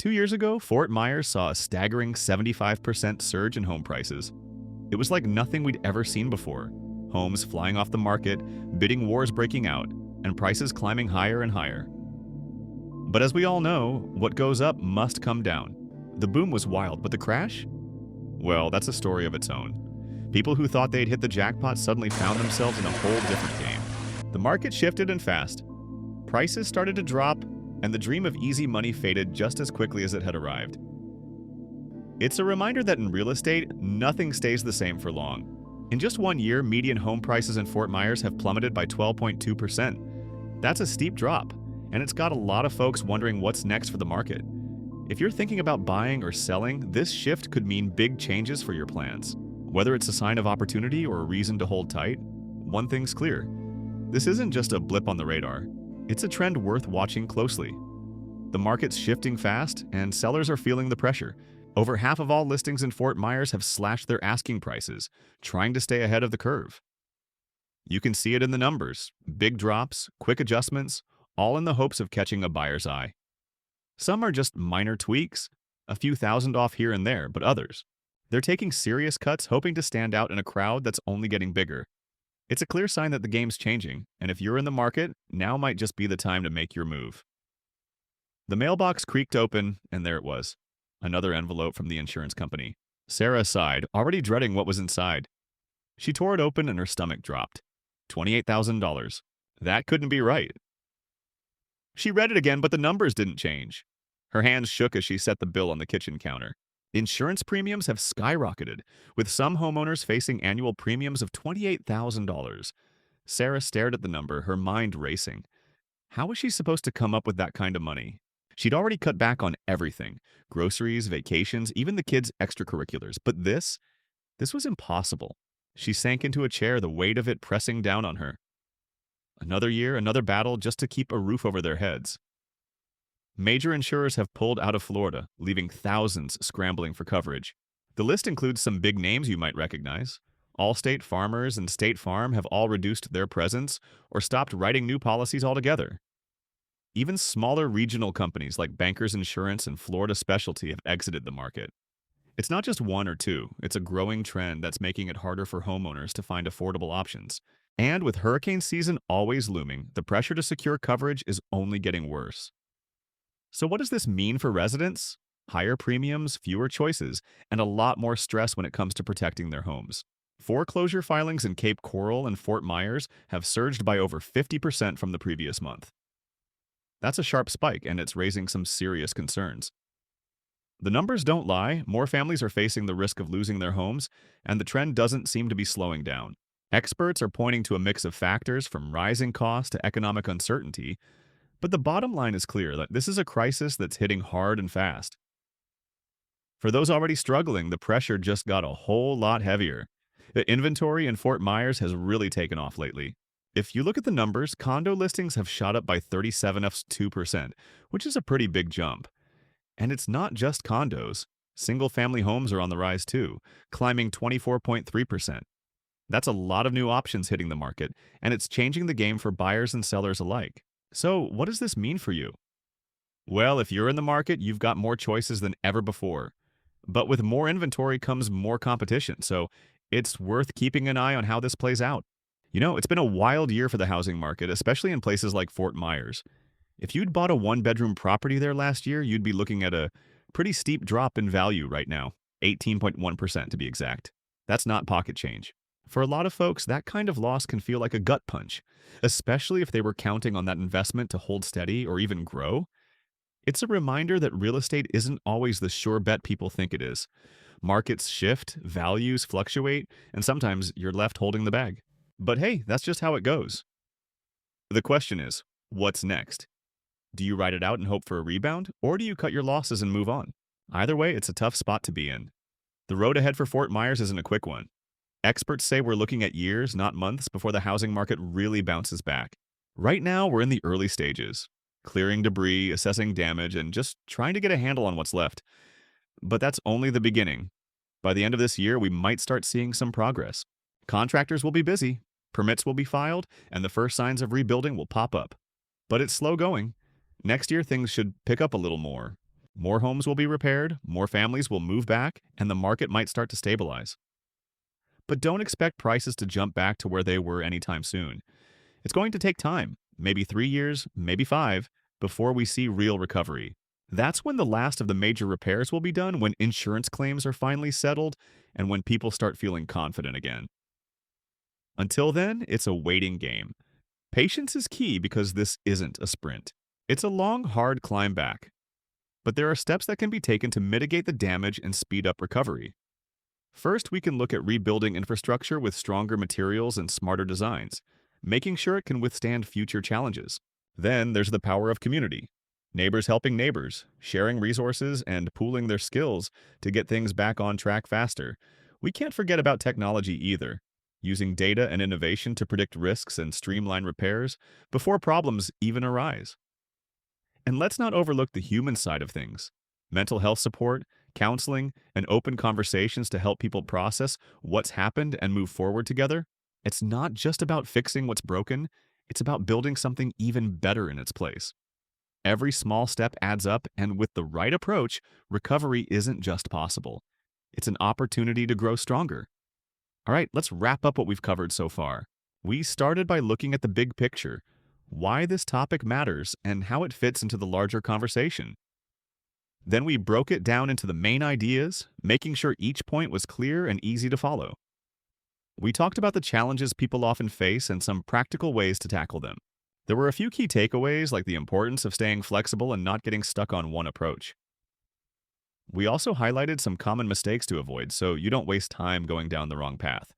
2 years ago, Fort Myers saw a staggering 75% surge in home prices. It was like nothing we'd ever seen before. Homes flying off the market, bidding wars breaking out, and prices climbing higher and higher. But as we all know, what goes up must come down. The boom was wild, but the crash? Well, that's a story of its own. People who thought they'd hit the jackpot suddenly found themselves in a whole different game. The market shifted and fast. Prices started to drop, and the dream of easy money faded just as quickly as it had arrived. It's a reminder that in real estate, nothing stays the same for long. In just 1 year, median home prices in Fort Myers have plummeted by 12.2%. That's a steep drop, and it's got a lot of folks wondering what's next for the market. If you're thinking about buying or selling, this shift could mean big changes for your plans. Whether it's a sign of opportunity or a reason to hold tight, one thing's clear. This isn't just a blip on the radar. It's a trend worth watching closely. The market's shifting fast, and sellers are feeling the pressure. Over half of all listings in Fort Myers have slashed their asking prices, trying to stay ahead of the curve. You can see it in the numbers: big drops, quick adjustments, all in the hopes of catching a buyer's eye. Some are just minor tweaks, a few thousand off here and there, but others, they're taking serious cuts hoping to stand out in a crowd that's only getting bigger. It's a clear sign that the game's changing, and if you're in the market, now might just be the time to make your move. The mailbox creaked open, and there it was. Another envelope from the insurance company. Sarah sighed, already dreading what was inside. She tore it open and her stomach dropped. $28,000. That couldn't be right. She read it again, but the numbers didn't change. Her hands shook as she set the bill on the kitchen counter. Insurance premiums have skyrocketed, with some homeowners facing annual premiums of $28,000. Sarah stared at the number, her mind racing. How was she supposed to come up with that kind of money? She'd already cut back on everything: groceries, vacations, even the kids' extracurriculars. But this was impossible. She sank into a chair, the weight of it pressing down on her. Another year, another battle just to keep a roof over their heads. Major insurers have pulled out of Florida, leaving thousands scrambling for coverage. The list includes some big names you might recognize. Allstate, Farmers, and State Farm have all reduced their presence or stopped writing new policies altogether. Even smaller regional companies like Bankers Insurance and Florida Specialty have exited the market. It's not just one or two, it's a growing trend that's making it harder for homeowners to find affordable options. And with hurricane season always looming, the pressure to secure coverage is only getting worse. So what does this mean for residents? Higher premiums, fewer choices, and a lot more stress when it comes to protecting their homes. Foreclosure filings in Cape Coral and Fort Myers have surged by over 50% from the previous month. That's a sharp spike, and it's raising some serious concerns. The numbers don't lie. More families are facing the risk of losing their homes, and the trend doesn't seem to be slowing down. Experts are pointing to a mix of factors from rising costs to economic uncertainty, but the bottom line is clear that this is a crisis that's hitting hard and fast. For those already struggling, the pressure just got a whole lot heavier. The inventory in Fort Myers has really taken off lately. If you look at the numbers, condo listings have shot up by 37.2%, which is a pretty big jump. And it's not just condos. Single-family homes are on the rise too, climbing 24.3%. That's a lot of new options hitting the market, and it's changing the game for buyers and sellers alike. So, what does this mean for you? Well, if you're in the market, you've got more choices than ever before. But with more inventory comes more competition, so it's worth keeping an eye on how this plays out. It's been a wild year for the housing market, especially in places like Fort Myers. If you'd bought a one-bedroom property there last year, you'd be looking at a pretty steep drop in value right now, 18.1% to be exact. That's not pocket change. For a lot of folks, that kind of loss can feel like a gut punch, especially if they were counting on that investment to hold steady or even grow. It's a reminder that real estate isn't always the sure bet people think it is. Markets shift, values fluctuate, and sometimes you're left holding the bag. But hey, that's just how it goes. The question is, what's next? Do you ride it out and hope for a rebound, or do you cut your losses and move on? Either way, it's a tough spot to be in. The road ahead for Fort Myers isn't a quick one. Experts say we're looking at years, not months, before the housing market really bounces back. Right now, we're in the early stages, clearing debris, assessing damage, and just trying to get a handle on what's left. But that's only the beginning. By the end of this year, we might start seeing some progress. Contractors will be busy, permits will be filed, and the first signs of rebuilding will pop up. But it's slow going. Next year, things should pick up a little more. More homes will be repaired, more families will move back, and the market might start to stabilize. But don't expect prices to jump back to where they were anytime soon. It's going to take time, maybe 3 years, maybe five, before we see real recovery. That's when the last of the major repairs will be done, when insurance claims are finally settled, and when people start feeling confident again. Until then, it's a waiting game. Patience is key because this isn't a sprint. It's a long, hard climb back. But there are steps that can be taken to mitigate the damage and speed up recovery. First, we can look at rebuilding infrastructure with stronger materials and smarter designs, making sure it can withstand future challenges. Then there's the power of community. Neighbors helping neighbors, sharing resources, and pooling their skills to get things back on track faster. We can't forget about technology either, using data and innovation to predict risks and streamline repairs before problems even arise. And let's not overlook the human side of things. Mental health support, counseling, and open conversations to help people process what's happened and move forward together. It's not just about fixing what's broken, it's about building something even better in its place. Every small step adds up, and with the right approach, recovery isn't just possible. It's an opportunity to grow stronger. All right, let's wrap up what we've covered so far. We started by looking at the big picture, why this topic matters, and how it fits into the larger conversation. Then we broke it down into the main ideas, making sure each point was clear and easy to follow. We talked about the challenges people often face and some practical ways to tackle them. There were a few key takeaways, like the importance of staying flexible and not getting stuck on one approach. We also highlighted some common mistakes to avoid so you don't waste time going down the wrong path.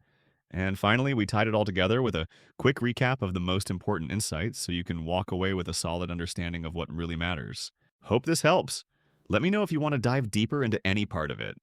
And finally, we tied it all together with a quick recap of the most important insights so you can walk away with a solid understanding of what really matters. Hope this helps. Let me know if you want to dive deeper into any part of it.